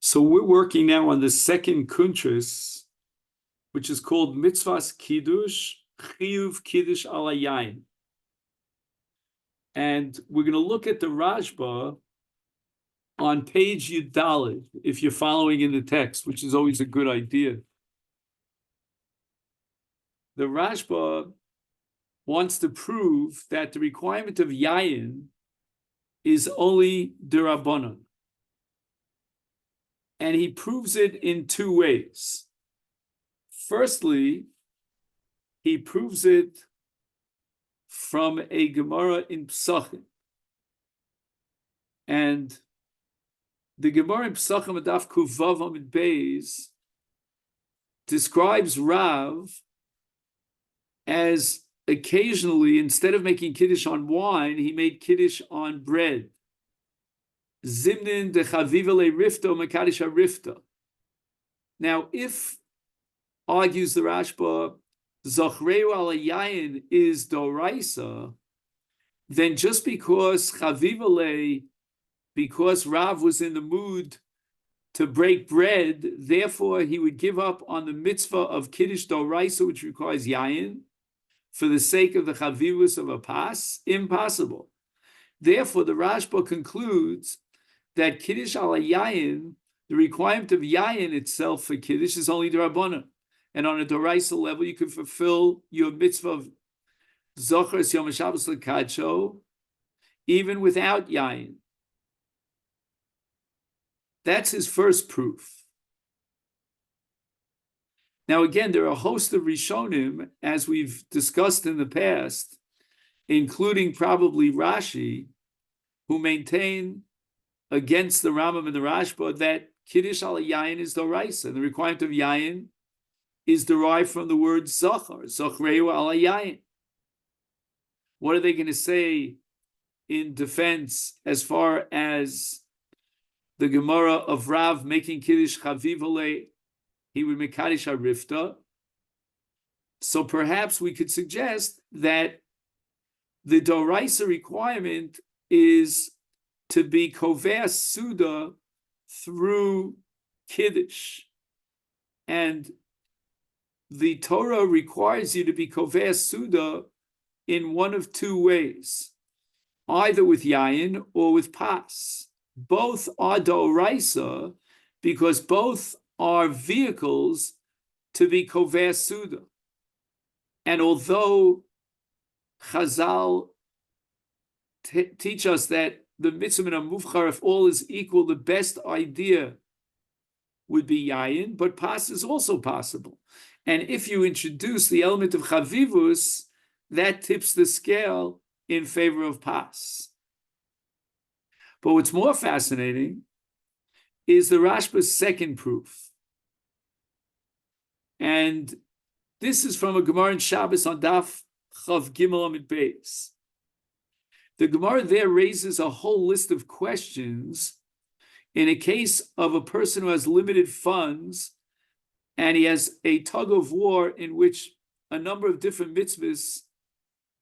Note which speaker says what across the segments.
Speaker 1: So we're working now on the second kuntris, which is called Mitzvahs Kiddush, Chiyuv Kiddush ala Yain. And we're going to look at the Rashba on page Yudalid, if you're following in the text, which is always a good idea. The Rashba wants to prove that the requirement of Yayin is only D'Rabbanan. And he proves it in two ways. Firstly, he proves it from a Gemara in Psachim. And the Gemara in Psachim Adaf Kuvav Amid Beis describes Rav as occasionally, instead of making Kiddush on wine, he made Kiddush on bread. Zimnin de Chavivale Rifta Makadisha Rifta. Now, if, argues the Rashba, Zachreu ala Yayin is Doraisa, then just because Chavivale, because Rav was in the mood to break bread, therefore he would give up on the mitzvah of Kiddush Doraisa, which requires Yayin, for the sake of the Chavivus of a pas? Impossible. Therefore, the Rashba concludes that Kiddush ala Yayin, the requirement of Yayin itself for Kiddush is only D'Rabbanan. And on a Doraisa level, you can fulfill your mitzvah of Zochar Yom HaShabbos L'Kadsho even without Yayin. That's his first proof. Now again, there are a host of Rishonim, as we've discussed in the past, including probably Rashi, who maintain against the Rambam and the Rashba that Kiddush ala Yayin is Doraisa. The requirement of Yayin is derived from the word Zachar, Zachreu ala Yayin. What are they going to say in defense as far as the Gemara of Rav making Kiddush Chavivale, he would make Kaddish Rifta? So perhaps we could suggest that the Doraisa requirement is to be Kovea Suda through Kiddush. And the Torah requires you to be Kovea Suda in one of two ways, either with Yayin or with Pas. Both are Doraisa because both are vehicles to be Kovea Suda. And although Chazal teach us that the mitzvah and muvchar, if all is equal, the best idea would be Yayin, but Pas is also possible. And if you introduce the element of Chavivus, that tips the scale in favor of Pas. But what's more fascinating is the Rashba's second proof. And this is from a Gemara in Shabbos on Daf Chav Gimel Amid Beis. The Gemara there raises a whole list of questions in a case of a person who has limited funds and he has a tug of war in which a number of different mitzvahs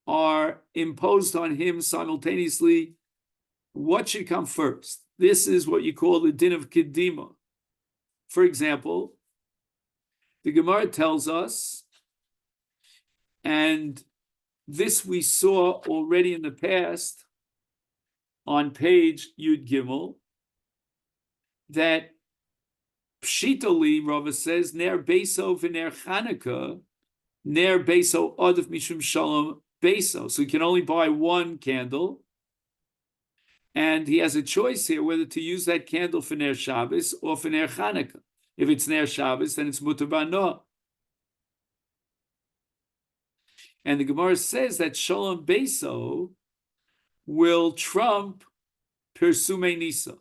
Speaker 1: are imposed on him simultaneously. What should come first? This is what you call the din of Kedima. For example, the Gemara tells us, and this we saw already in the past on page Yud Gimel, that Pshitali, Rava says, Ner Beso v'Ner Chanukah, Ner Beso Adif Mishum Shalom Beso. So he can only buy one candle, and he has a choice here whether to use that candle for Ner Shabbos or for Ner Chanukah. If it's Ner Shabbos, then it's Mutar B'Noah. And the Gemara says that Shalom Beso will trump Persume Nisa.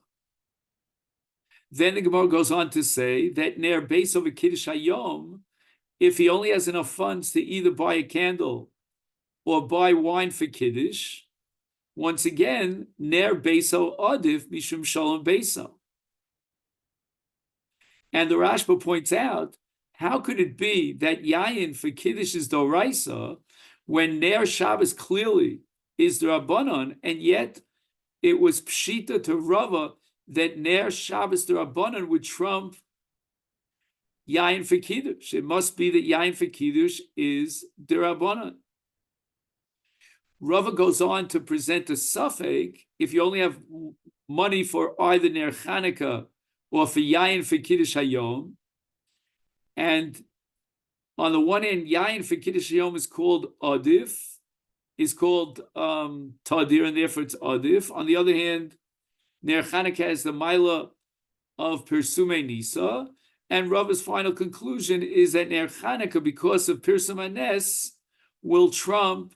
Speaker 1: Then the Gemara goes on to say that Ner Beso v'Kiddush Hayom, if he only has enough funds to either buy a candle or buy wine for Kiddush, once again, Ner Beso Adif Mishum Shalom Beso. And the Rashba points out, how could it be that Yayin for Kiddush is Doraisa when Ner Shabbos clearly is D'Rabbanan, and yet it was Pshita to Rava that Ner Shabbos D'Rabbanan would trump Yain for Kiddush. It must be that Yain for Kiddush is D'Rabbanan. Rava goes on to present a suffix if you only have money for either Ner Chanukah or for Yain for Kiddush Hayom. And on the one hand, Yain for Kiddush Hayom is called Adif, is called Tadir, and therefore it's Adif. On the other hand, Ner Chanukah has the Maila of Pirsume Nisa, and Rava's final conclusion is that Ner Chanukah, because of Pirsum Nes, will trump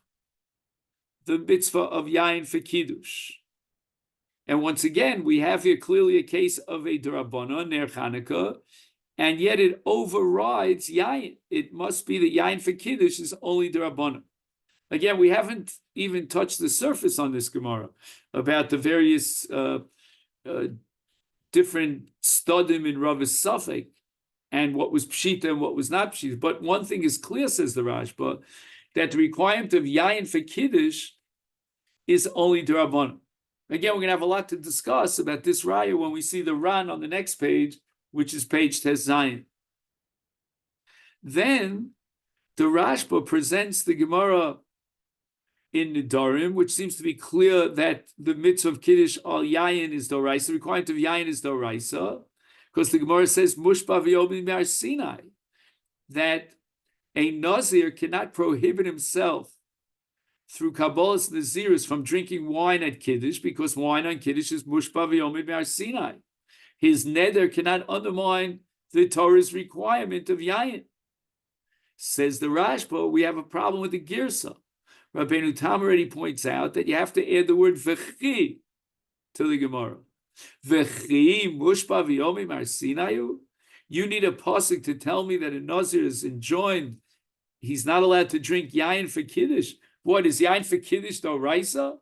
Speaker 1: the mitzvah of Yain for Kiddush. And once again, we have here clearly a case of a D'Rabbanan, Ner Chanukah, and yet it overrides Yain. It must be that Yain for Kiddush is only D'Rabbanan. Again, we haven't even touched the surface on this Gemara about the various different studim in Rava's Safek and what was Pshita and what was not Pshita. But one thing is clear, says the Rashba, that the requirement of Yain for Kiddush is only D'Rabbanan. Again, we're going to have a lot to discuss about this raya when we see the Ran on the next page, which is page Tes Zayin. Then the Rashba presents the Gemara in Nidarim, which seems to be clear that the mitzvah of Kiddush al Yayin is Doraisa. The requirement of Yayin is Doraisa, because the Gemara says, Mushba v'yobim me'ar Sinai, that a Nazir cannot prohibit himself through Kabbalah's Naziris from drinking wine at Kiddush, because wine on Kiddush is Mushba v'yomim me'ar Sinai. His neder cannot undermine the Torah's requirement of Yayin. Says the Rashba, we have a problem with the Girsa. Rabbeinu Tam already points out that you have to add the word v'chi to the Gemara. V'chi mushba v'yomim ar Sinayu. You need a pasuk to tell me that a Nazir is enjoined. He's not allowed to drink Yain for Kiddush. What is Yain for Kiddush D'Oraisa?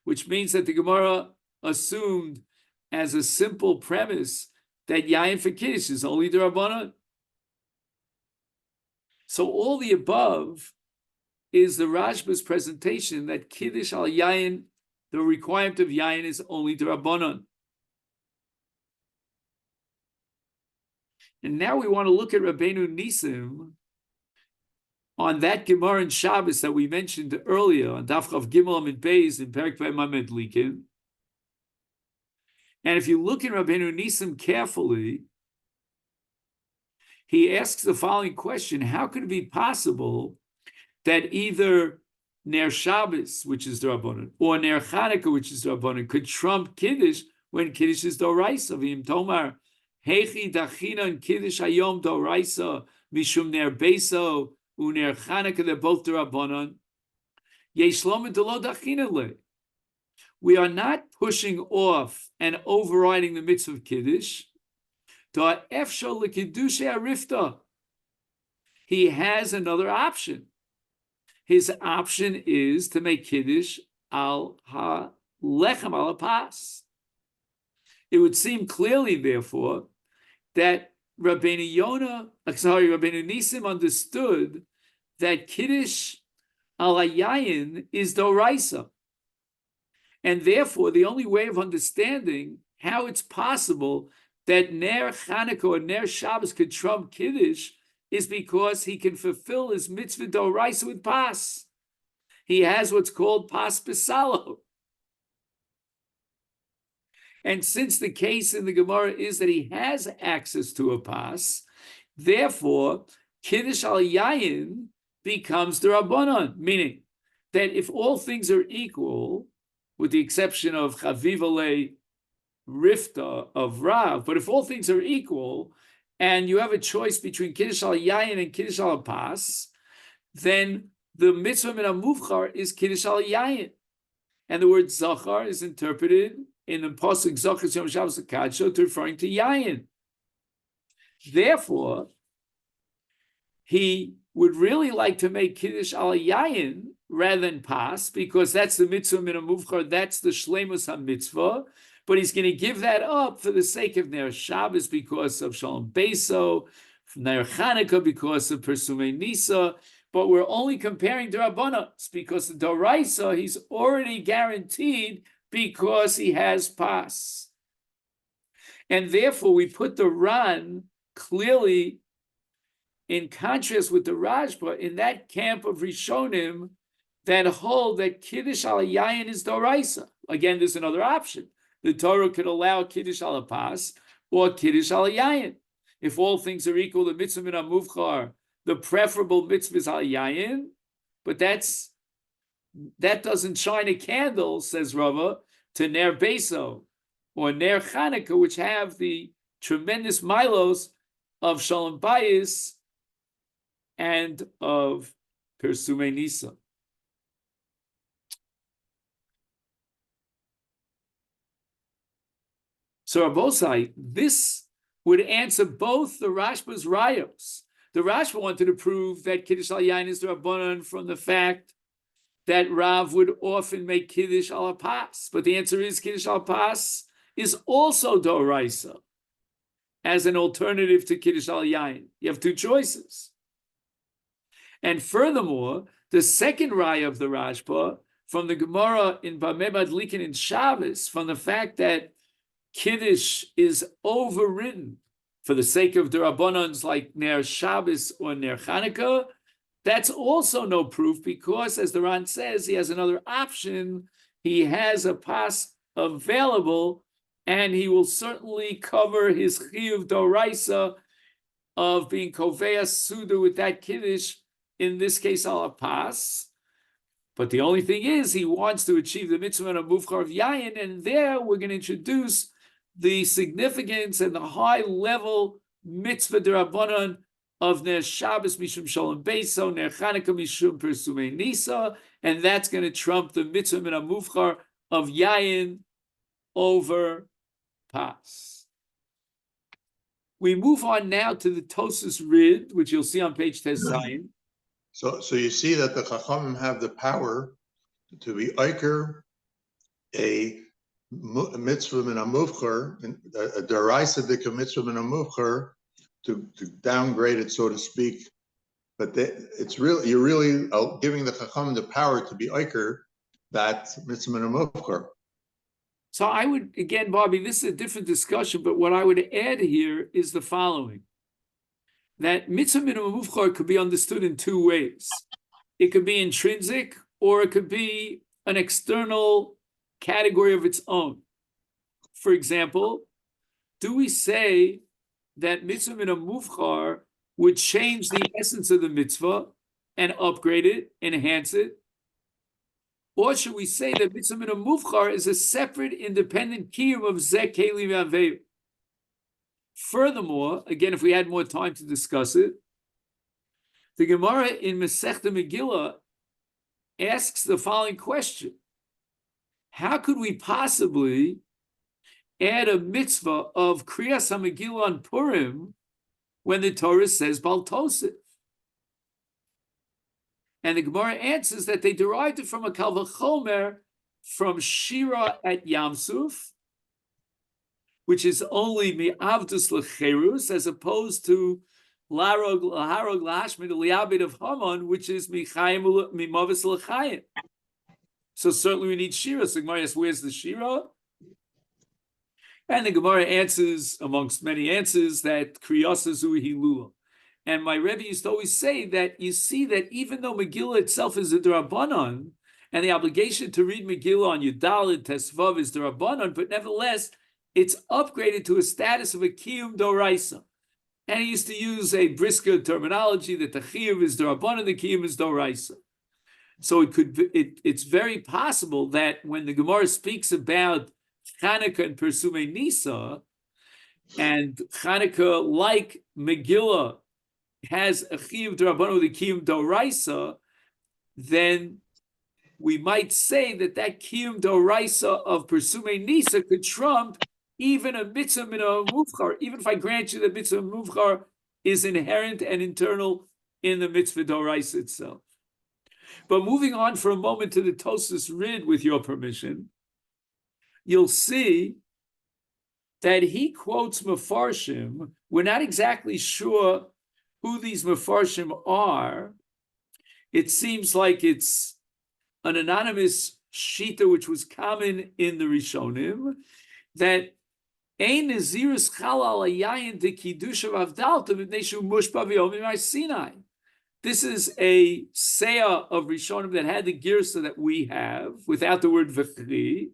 Speaker 1: Which means that the Gemara assumed as a simple premise that Yain for Kiddush is only D'Rabbanan. So all the above is the Rashba's presentation that Kiddush al Yain, the requirement of Yain, is only D'Rabbanan. And now we want to look at Rabbeinu Nisim on that Gemara in Shabbos that we mentioned earlier, on Daf Chav Gimel Amid Beis in Perek Mamed Likin. And if you look at Rabbeinu Nisim carefully, he asks the following question: how could it be possible that either Ner Shabbos, which is D'Rabbanan, or Ner Chanukah, which is D'Rabbanan, could trump Kiddush when Kiddush is D'Oraisa? V'im Tomar Hechi Dachinan Kiddush Hayom D'Oraisa Mishum Ner Beso uNer Chanukah, they're both D'Rabbanan. Yesh Lomid D'Lo Dachinan Le. We are not pushing off and overriding the mitzvah of Kiddush. Da'efshal L'Kiddush Arifta. He has another option. His option is to make Kiddush al ha-lechem al ha-pas. It would seem clearly, therefore, that Rabbeinu Nisim understood that Kiddush al hayayin is D'Oraisa. And therefore, the only way of understanding how it's possible that Ner Chanukah or Ner Shabbos could trump Kiddush is because he can fulfill his mitzvah D'Oraisa with pas. He has what's called pas besalo. And since the case in the Gemara is that he has access to a pas, therefore, Kiddush al Yayin becomes D'Rabbanan, meaning that if all things are equal, with the exception of Chavivale Rifta of Rav, but if all things are equal, and you have a choice between Kiddush al Yayin and Kiddush al Pas, then the mitzvah min hamuvchar is Kiddush al Yayin. And the word Zachar is interpreted in the Pasuk Zachar Yom Shabbos HaKadsho to referring to Yayin. Therefore, he would really like to make Kiddush al Yayin rather than Pas, because that's the mitzvah min hamuvchar, that's the Shleimus HaMitzvah, but he's going to give that up for the sake of Ner Shabbos because of Shalom Beso, Ner Chanukah because of Persumei Nisa, but we're only comparing D'Rabbanan because the D'Oraisa he's already guaranteed because he has Pas. And therefore, we put the Ran clearly in contrast with the Rajba in that camp of Rishonim that hold that Kiddush al Yayin is Doraisa. Again, there's another option. The Torah could allow Kiddush al Pas or Kiddush al Yayin. If all things are equal, the mitzvah min muvchar, the preferable mitzvah is al Yayin, but that doesn't shine a candle, says Rava, to Ner Beso or Ner Chanukah, which have the tremendous milos of Shalom Bayis and of Persume Nisa. So Rabosai, this would answer both the Rashba's rayos. The Rashba wanted to prove that Kiddush al Yain is the Rabbanan from the fact that Rav would often make Kiddush al Pas, but the answer is Kiddush al Pas is also Doraisa as an alternative to Kiddush al Yain. You have two choices. And furthermore, the second raya of the Rashba from the Gemara in Bameh Madlikin in Shabbos, from the fact that Kiddush is overridden for the sake of the Rabbanans like Ner Shabbos or Ner Chanukah, that's also no proof because, as the Ran says, he has another option. He has a pas available, and he will certainly cover his chiyuv doraisa of being koveya suda with that Kiddush, in this case, al pas. But the only thing is, he wants to achieve the mitzvah of muvchar of yayin, and there we're going to introduce the significance and the high level mitzvah derabanan of Ner Shabbos mishum shalom beiso, Ner Chanukah mishum persume nisa, and that's going to trump the mitzvah min muvchar of yayin over pas. We move on now to the Tosas Rid, which you'll see on page Tezayin.
Speaker 2: So you see that the Chachamim have the power to be Iker, a mitzvah min muvchar, a deraisa dika mitzvah min muvchar, to downgrade it, so to speak. But it's really, you're really giving the Chacham the power to be Iker, that mitzvah min muvchar.
Speaker 1: So I would, again, Bobby, this is a different discussion, but what I would add here is the following. That mitzvah min muvchar could be understood in two ways. It could be intrinsic, or it could be an external category of its own. For example, do we say that mitzvah min muvchar would change the essence of the mitzvah and upgrade it, enhance it? Or should we say that mitzvah min muvchar is a separate, independent kiyum of zeh keli v'aveyu? Furthermore, again, if we had more time to discuss it, the Gemara in Masechta Megillah asks the following question: how could we possibly add a mitzvah of Kriyas HaMegillah on Purim when the Torah says Bal Tosef? And the Gemara answers that they derived it from a Kal V'chomer from Shira at Yamsuf, which is only mi'avdus l'cherus, as opposed to larog laharog lahashmid liabid of Haman, which is mi'chayim mi'mavis l'chayim. So certainly we need Shira. So the Gemara asks, where's the Shira? And the Gemara answers, amongst many answers, that kriyasa zu hilula. And my Rebbe used to always say that you see that even though Megillah itself is a D'Rabbanan, and the obligation to read Megillah on Yudalid Tesvav is D'Rabbanan, but nevertheless, it's upgraded to a status of a Kiyum Doraisa. And he used to use a brisker terminology that the Chiyuv is D'Rabbanan, the Kiyum is Doraisa. So it's very possible that when the Gemara speaks about Chanukah and Persume Nisa, and Chanukah, like Megillah, has a Chiyuv D'Rabbanan with a Kiyum Doraisa, then we might say that that Kiyum Doraisa of Persume Nisa could trump even a mitzvah min muvchar, even if I grant you that mitzvah muvchar is inherent and internal in the mitzvah doraisa itself. But moving on for a moment to the Tosas Rid, with your permission, you'll see that he quotes Mefarshim. We're not exactly sure who these Mefarshim are. It seems like it's an anonymous shita which was common in the Rishonim, that Ein Nazirus Chal al Yayin de Kiddush of Avdalta B'nei Shu Mushpa V'Yomim Har Sinai. This is a seah of Rishonim that had the girsa that we have without the word v'chri.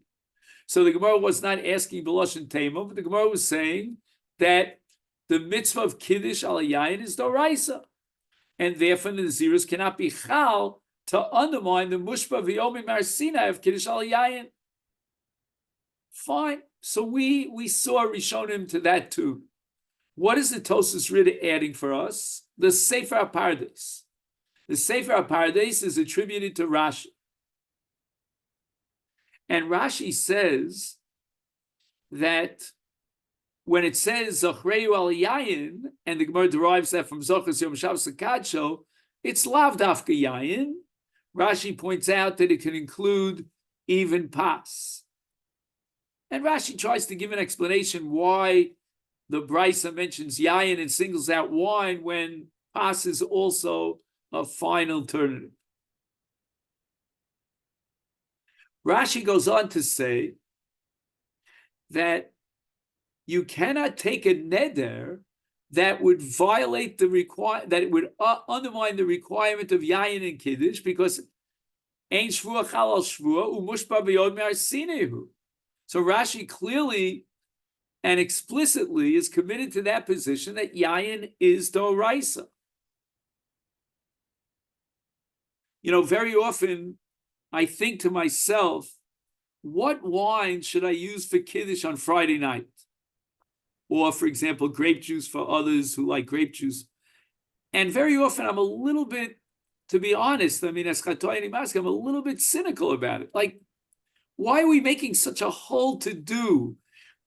Speaker 1: So the Gemara was not asking B'loshen Tema, but the Gemara was saying that the mitzvah of Kiddush al Yayin is Doraisa, and therefore the Nazirus cannot be Chal to undermine the Mushpa V'Yomim Har Sinai of Kiddush al Yayin. Fine. So we saw Rishonim to that too. What is the Tosas Rid adding for us? The Sefer HaPardes. The Sefer HaPardes is attributed to Rashi. And Rashi says that when it says Zachreu al Yayin, and the Gemara derives that from Zochas Yom Shabbos Kadsho, it's Lav Dafka Yayin. Rashi points out that it can include even Pas. And Rashi tries to give an explanation why the Brisa mentions Yayin and singles out wine when Pas is also a fine alternative. Rashi goes on to say that you cannot take a neder that would violate that it would undermine the requirement of Yayin and Kiddush, because Ein Shvua Chal al Shvua Umushpa B'Yod Me'ar Sinehu. So Rashi clearly and explicitly is committed to that position that Yayin is Doraisa. Very often I think to myself, what wine should I use for Kiddush on Friday night? Or, for example, grape juice for others who like grape juice. And very often I'm a little bit, to be honest, I'm a little bit cynical about it. Like, why are we making such a whole to-do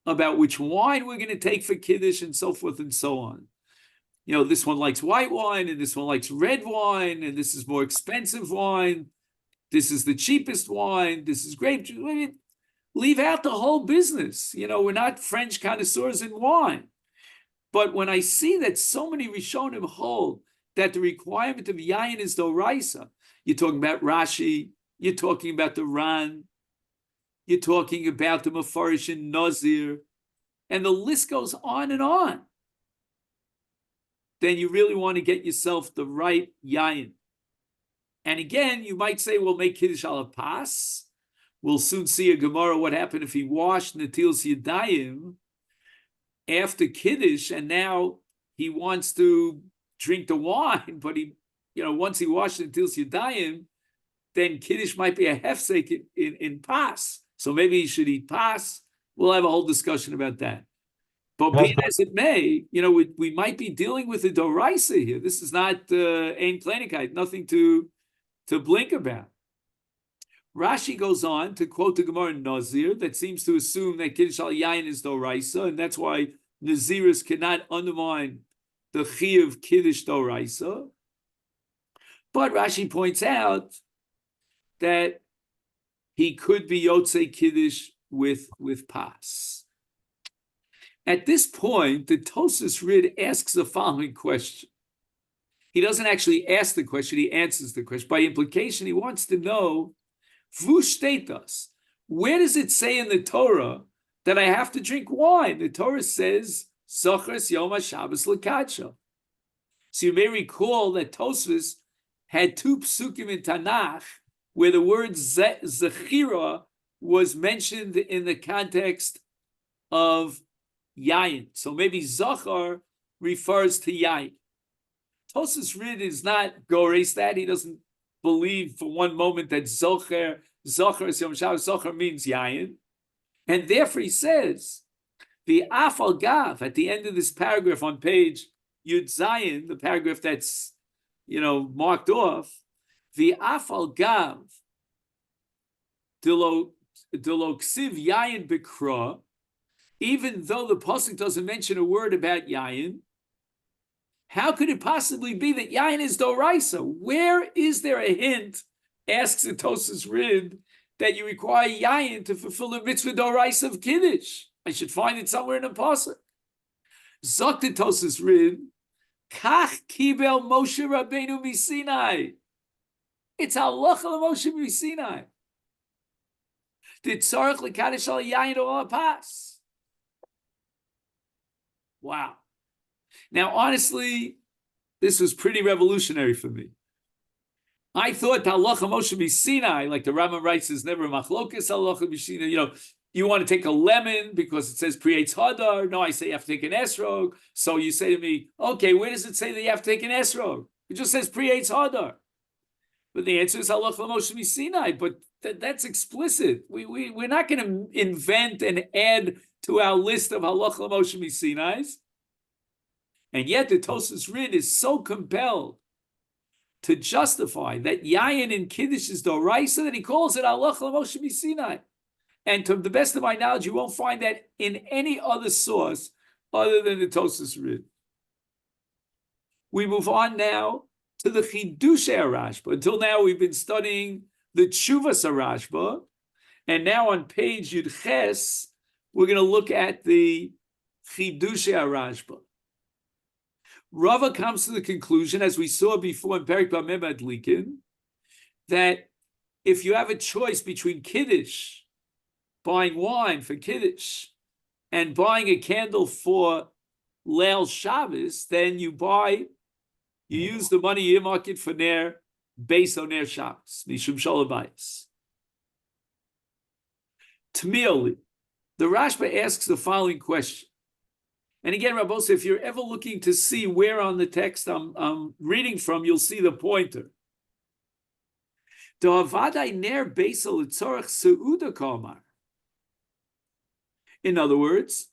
Speaker 1: about which wine we're going to take for Kiddush and so forth and so on? This one likes white wine, and this one likes red wine, and this is more expensive wine. This is the cheapest wine. This is grape juice. Leave out the whole business. We're not French connoisseurs in wine. But when I see that so many Rishonim hold that the requirement of Yayin is Doraisa, you're talking about Rashi, you're talking about the Ran, you're talking about the Mefarish and Nazir, and the list goes on and on, then you really want to get yourself the right Yayin. And again, you might say, well, make Kiddush al Pas. We'll soon see a Gemara what happened if he washed Netilas Yadayim after Kiddush, and now he wants to drink the wine, but once he washed Netilas Yadayim, then Kiddush might be a hefsek in Pas. So maybe he should eat Pas. We'll have a whole discussion about that. But be it as it may, we might be dealing with a Doraisa here. This is not Ein Kleinigkeit, nothing to blink about. Rashi goes on to quote the Gemara in Nazir that seems to assume that Kiddush al Yayin is Doraisa, and that's why Naziris cannot undermine the Chi of Kiddush Doraisa. But Rashi points out that he could be Yotzei Kiddush with Pas. At this point, the Tosas Rid asks the following question. He doesn't actually ask the question, he answers the question. By implication, he wants to know, Vu stetas, where does it say in the Torah that I have to drink wine? The Torah says, Zochres Yom HaShabbos L'Kadsho. So you may recall that Tosfos had two psukim in Tanakh where the word Zechira was mentioned in the context of Yayin. So maybe Zachar refers to Yayin. Tosfos Rid is not gores that. He doesn't believe for one moment that Zocher is Yom Shabbos, Zocher means Yayin. And therefore he says, the Afal Gav, at the end of this paragraph on page Yud Zayin, the paragraph that's, marked off, the Afal Gav, Delo Ksiv Yayin Bikra, even though the pasuk doesn't mention a word about Yayin, how could it possibly be that Yayin is Doraisa? Where is there a hint, asks the Tosas Rid, that you require Yayin to fulfill the mitzvah Doraisa of Kiddush? I should find it somewhere in the pasuk. Zok the Tosas Rid, Kach Kibel Moshe Rabbeinu Misinai. It's halacha Moshe Misinai. The tzarich lekadosh al Yayin or al Pas. Wow. Now, honestly, this was pretty revolutionary for me. I thought halacha Moshe Sinai, like the Rambam writes, is never machlokas halacha b'Sinai. You want to take a lemon because it says creates hadar. No, I say you have to take an esrog. So you say to me, okay, where does it say that you have to take an esrog? It just says creates hadar. But the answer is halacha Moshe Sinai. But that's explicit. We're not going to invent and add to our list of halacha Moshe Sinai's. And yet the Tosas Rid is so compelled to justify that Yayin in Kiddush is Doraisa that he calls it halacha Moshe Sinai. And to the best of my knowledge, you won't find that in any other source other than the Tosas Rid. We move on now to the Chidush Rashba. Until now, we've been studying the Tshuvas Rashba, and now on page Yud Ches, we're going to look at the Chidush Rashba. Rava comes to the conclusion, as we saw before in Perik Bameh Madlikin, that if you have a choice between Kiddush, buying wine for Kiddush, and buying a candle for Leil Shabbos, then you use the money you market for Ner, based on Ner Shabbos, Mishum Sholabayis. Tmioli, the Rashba asks the following question. And again, Rabbos, if you're ever looking to see where on the text I'm reading from, you'll see the pointer. In other words,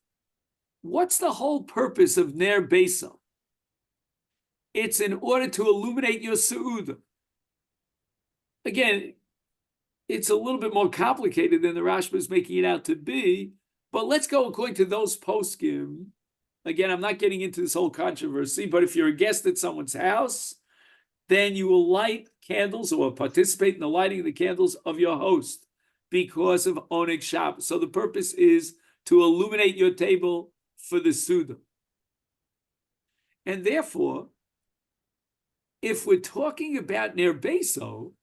Speaker 1: what's the whole purpose of Ner Beisel? It's in order to illuminate your Su'udah. Again, it's a little bit more complicated than the Rashba is making it out to be, but let's go according to those poskim. Again, I'm not getting into this whole controversy, but if you're a guest at someone's house, then you will light candles or participate in the lighting of the candles of your host because of Oneg Shabbos. So the purpose is to illuminate your table for the Suda. And therefore, if we're talking about Ner Beso,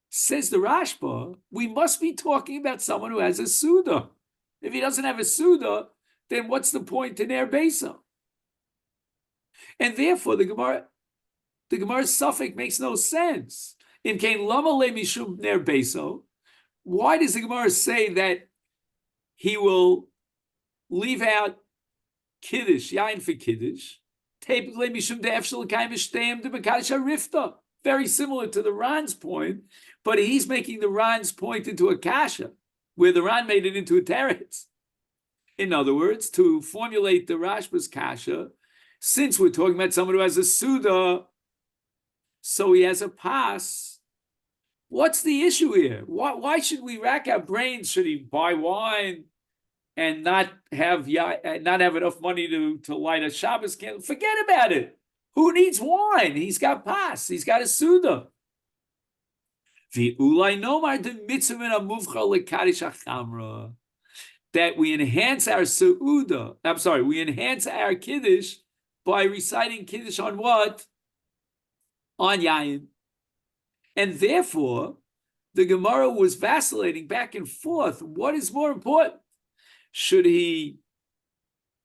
Speaker 1: says the Rashba, we must be talking about someone who has a Suda. If he doesn't have a Suda, then what's the point in Ner Beso? And therefore, the Gemara's suffix makes no sense. In Kain Lama Le Mishum Ner Beso, why does the Gemara say that he will leave out Kiddush, Yain for Kiddush? Very similar to the Ran's point, but he's making the Ran's point into a kasha, where the Ran made it into a teretz. In other words, to formulate the Rashba's kasha, since we're talking about someone who has a Suda, so he has a pas, what's the issue here? Why should we rack our brains? Should he buy wine and not have enough money to light a Shabbos candle? Forget about it. Who needs wine? He's got pas. He's got a Suda. That we enhance our Su'uda, we enhance our Kiddush by reciting Kiddush on what? On Yayin. And therefore, the Gemara was vacillating back and forth. What is more important? Should he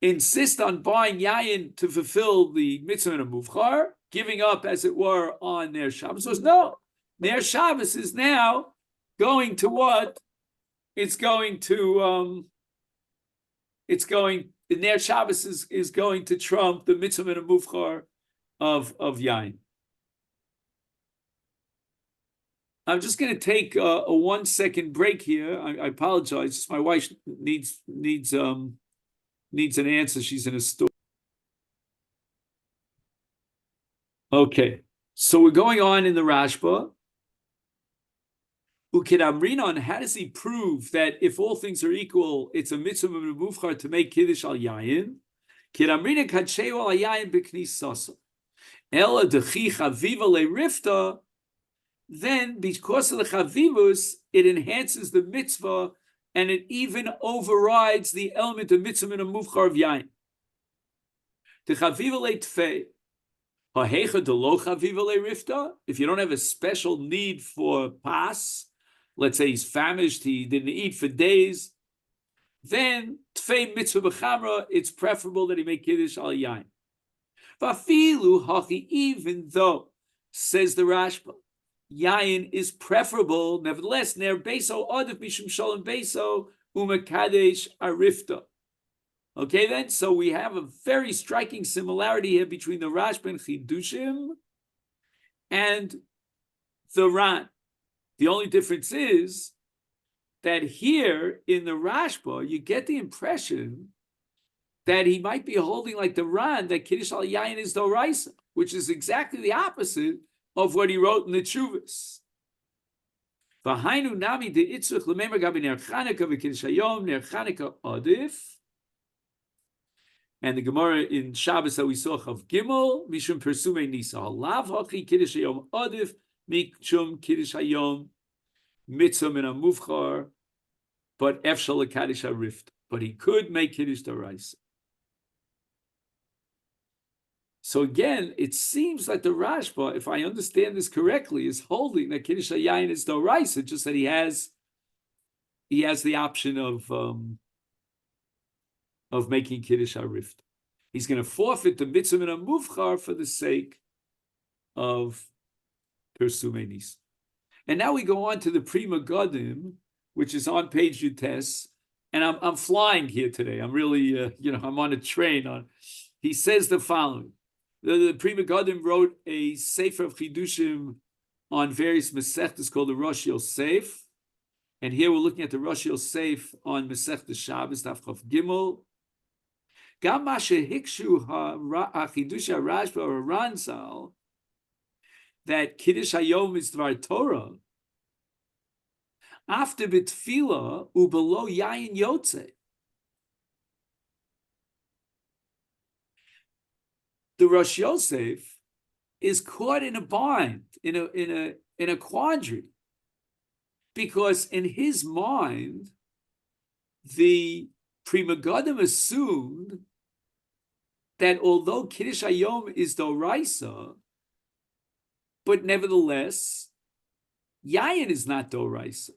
Speaker 1: insist on buying Yayin to fulfill the mitzvah of Muvchar, giving up, as it were, on Ner Shabbos? So no, Ner Shabbos is now going to what? It's going to Ner Shabbos is going to trump the mitzvah and muvchar of Yain. I'm just going to take a 1 second break here. I apologize. My wife needs an answer. She's in a store. Okay, so we're going on in the Rashba. Ukidamrinon, how does he prove that if all things are equal, it's a mitzvah muvchar to make kiddush al yayin? Kidamrina kadsheu al yayin b'knisasa. Ela dechi chaviva le rifta. Then, because of the chavivus, it enhances the mitzvah and it even overrides the element of mitzvah and a muvchar of yain. The chaviva le tfei. Hahecha de lo chaviva le rifta. If you don't have a special need for pas, let's say he's famished, he didn't eat for days, then tfei mitzvah b'chamra, it's preferable that he make kiddush al yain. Vafilu hachi, even though, says the Rashba, yain is preferable, nevertheless, ner beso adif mishum shalom beso umakadesh arifta. Okay, then, so we have a very striking similarity here between the Rashba and Chidushim and the Ran. The only difference is that here in the Rashba, you get the impression that he might be holding like the Ran, that Kiddush al Yayin is Doraisa, which is exactly the opposite of what he wrote in the Chuvas. V'hainu nami de itzrich l'meimer gabi ner Chanukah v'Kiddush hayom ner Chanukah adif. And the Gemara in Shabbos that we saw of Gimel, Mishum Persume Nisa, Halav Hachi Kiddush Hayom Adif, Mikchum Kiddush Hayom, Mitzvah Min HaMuvchar, but Efshal Kaddish HaRift. But he could make Kiddush D'Oraisa. So again, it seems like the Rashba, if I understand this correctly, is holding that Kiddush Hayayin is D'Oraisa, just that he has the option of making Kiddush HaRift. He's going to forfeit the mitzvah min HaMuvchar for the sake of Persume Nis. And now we go on to the Prima Godim, which is on page Yutes, and I'm flying here today. I'm really, I'm on a train. He says the following. The Prima Godim wrote a Sefer of Chidushim on various Masechtas called the Rosh Yosef. And here we're looking at the Rosh Yosef on Masechtas Shabbos, Daf Chav Gimel. Gam mashe hikshu ha-chidush ha-rashba or Ranzal, that Kiddush Hayom is Dvar Torah, after bitfila ubelo yayin yotze. The Rosh Yosef is caught in a bind, in a quandary, because in his mind, the Prima Godim assumed that although Kiddush Hayom is Doraisa, but nevertheless, Yayin is not Doraisa.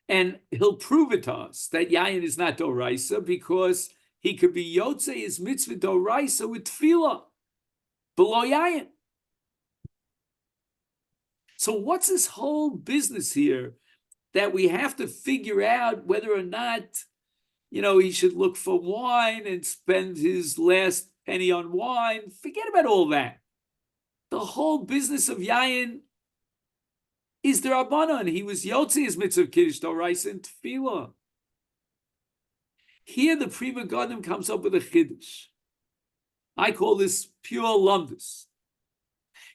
Speaker 1: And he'll prove it to us that Yayin is not Doraisa because he could be Yotze his mitzvah Doraisa with Tefillah below Yayin. So what's this whole business here that we have to figure out whether or not, he should look for wine and spend his last penny on wine? Forget about all that. The whole business of Yayin is the Rabbanon. He was Yotze his mitzvah Kiddush Doraisa and Tefillah. Here the Prima Godim comes up with a Kiddush. I call this pure lumdus.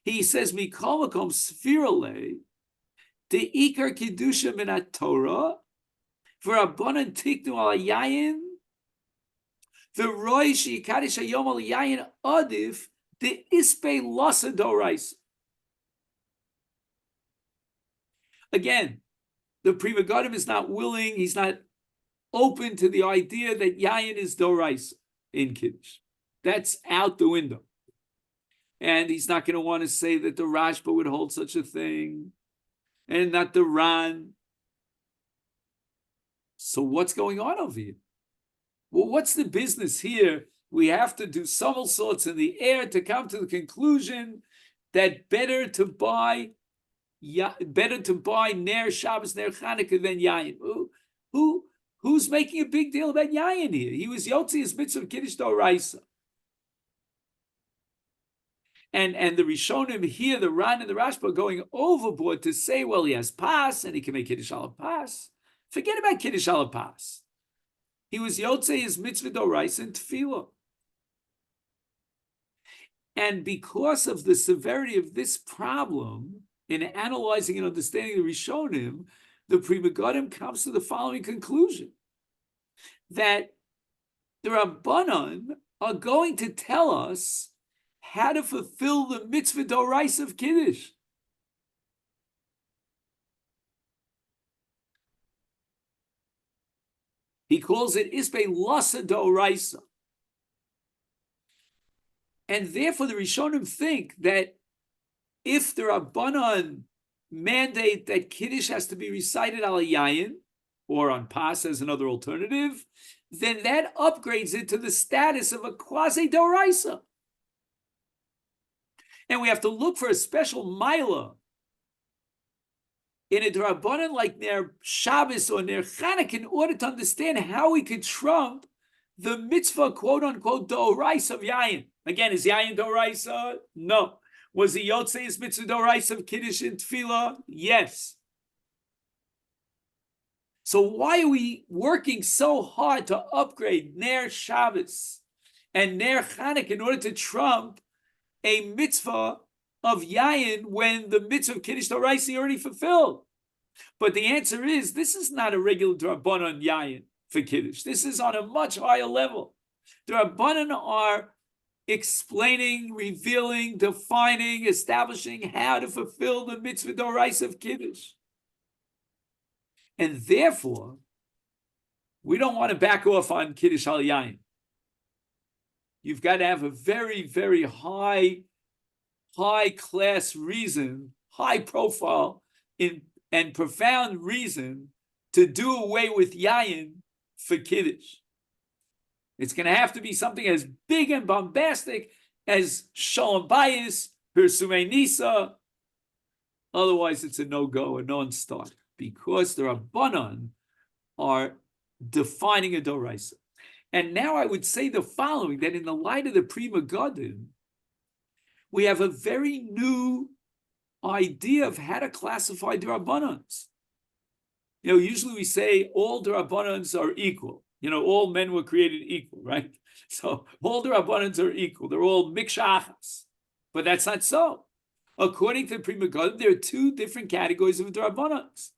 Speaker 1: He says, Mikol Makom Sfirale, the Ikar Kiddusha min Torah, for Rabbanan Tiknu al Yayin, the Roy Shikadish Hayom al Yayin Adif, the Ispe Lasa Doraisa. Again, the Prima Godim is not willing, he's not open to the idea that Yayin is Doraisa in Kiddush. That's out the window. And he's not going to want to say that the Rashba would hold such a thing, and not the Ran. So what's going on over here? Well, what's the business here? We have to do somersaults in the air to come to the conclusion that better to buy Ner Shabbos, Ner Chanukah than Yayin. Who's making a big deal about Yayin here? He was Yotzi his mitzvah Kiddush Doraisa. And the Rishonim here, the Ran and the Rashba, going overboard to say, well, he has pas and he can make Kiddush al pas. Forget about Kiddush al pas. He was Yotze his mitzvah Doraisa and Tefillah. And because of the severity of this problem, in analyzing and understanding the Rishonim, the Prima Godim comes to the following conclusion: that the Rabbanon are going to tell us how to fulfill the mitzvah Doraisa of Kiddush. He calls it Ispe Lasa Doraisa. And therefore the Rishonim think that if the Rabbanon mandate that Kiddush has to be recited al yayin or on pas as another alternative, then that upgrades it to the status of a quasi doraisa. And we have to look for a special mila in a drabanan like Ner Shabbos or Ner Chanukah in order to understand how we could trump the mitzvah, quote unquote, doraisa of yayin. Again, is yayin doraisa? No. Was the Yotzei's mitzvah doraisa of Kiddush and Tefillah? Yes. So why are we working so hard to upgrade Ner Shabbos and Ner Chanukah in order to trump a mitzvah of yayin when the mitzvah of Kiddush doraisa already fulfilled? But the answer is, this is not a regular drabanan yayin for Kiddush. This is on a much higher level. Drabanan are explaining, revealing, defining, establishing how to fulfill the mitzvah doraisa of Kiddush. And therefore, we don't want to back off on Kiddush al yayin. You've got to have a very, very high class reason, high profile and profound reason to do away with yayin for Kiddush. It's going to have to be something as big and bombastic as Shalom Bayis, Pirsumei Nisa. Otherwise, it's a no-go, a non-start, because the Rabbanon are defining a doraisa. And now I would say the following, that in the light of the Pri Megadim, we have a very new idea of how to classify Rabbanans. Usually we say all Rabbanans are equal. All men were created equal, right? So all Rabbanans are equal. They're all mikshachas. But that's not so. According to the Pri Megadim, there are two different categories of Rabbanans.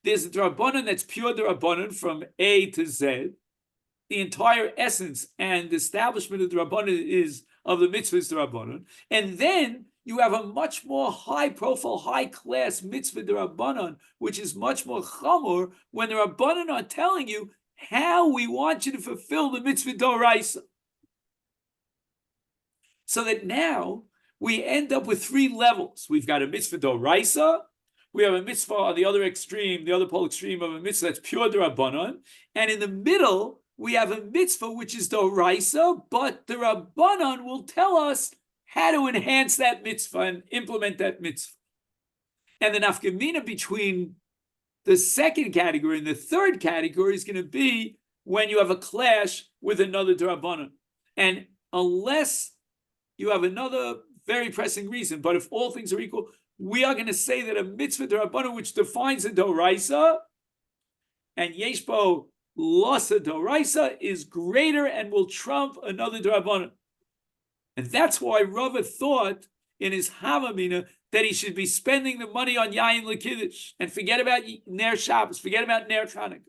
Speaker 1: There's a Rabbanan that's pure Rabbanan from A to Z. The entire essence and establishment of the Rabbanan is of the mitzvahs Rabbanan. And then you have a much more high-profile, high-class mitzvah Rabbanan, which is much more chamor when the Rabbanan are telling you how we want you to fulfill the mitzvah doraisa. So that now we end up with three levels. We've got a mitzvah doraisa, we have a mitzvah on the other extreme, the other pole extreme of a mitzvah that's pure Rabbanan, and in the middle, we have a mitzvah which is doraisa, but the Rabbanan will tell us how to enhance that mitzvah and implement that mitzvah. And the nafkamina between the second category and the third category is going to be when you have a clash with another Rabbanan. And unless you have another very pressing reason, but if all things are equal, we are going to say that a mitzvah Rabbanan which defines a doraisa and yeshbo Lasa doraisa is greater and will trump another Rabbanan. And that's why Rava thought in his Havamina that he should be spending the money on Yayin L'Kiddush and forget about Ner Shabbos, forget about Ner Chanukah.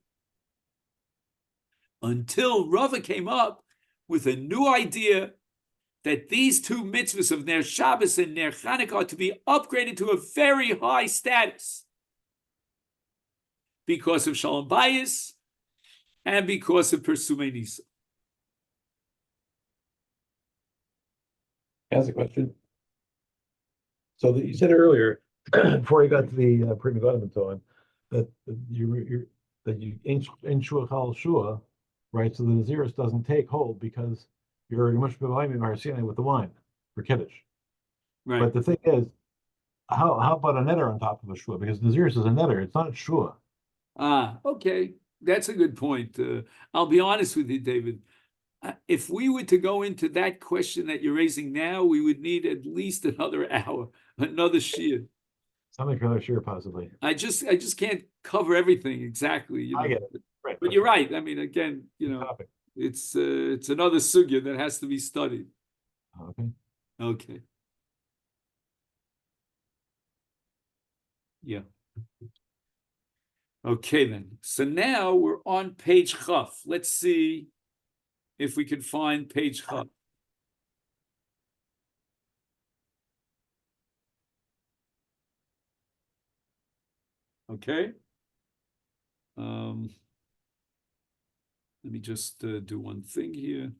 Speaker 1: Until Rava came up with a new idea that these two mitzvahs of Ner Shabbos and Ner Chanukah are to be upgraded to a very high status because of Shalom Bayis and because of Pirsumei Nisa.
Speaker 3: That's a question. So you said earlier, before you got to the Pri Megadim and so on, that you in Shua Chal Shua, right? So the Naziris doesn't take hold because you're already much behind me with the wine for Kiddush.
Speaker 1: Right.
Speaker 3: But the thing is, how about a netter on top of a Shua? Because Naziris is a netter, it's not a Shua.
Speaker 1: Okay. That's a good point. I'll be honest with you, David. If we were to go into that question that you're raising now, we would need at least another hour, another shiur.
Speaker 3: Something for another shiur, possibly.
Speaker 1: I just can't cover everything exactly.
Speaker 3: I get it. Right.
Speaker 1: But you're right. I mean, again, it's another sugya that has to be studied. Okay. Yeah. Okay, then. So now we're on page Chaf. Let's see if we can find page Chaf. Okay. Let me just do one thing here.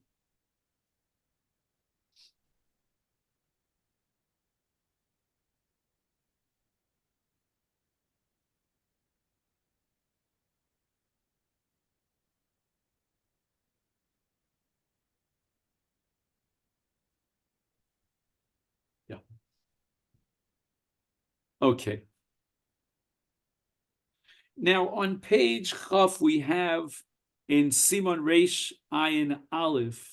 Speaker 1: Okay. Now on page Chaf we have in Simon Reish Ayin Aleph,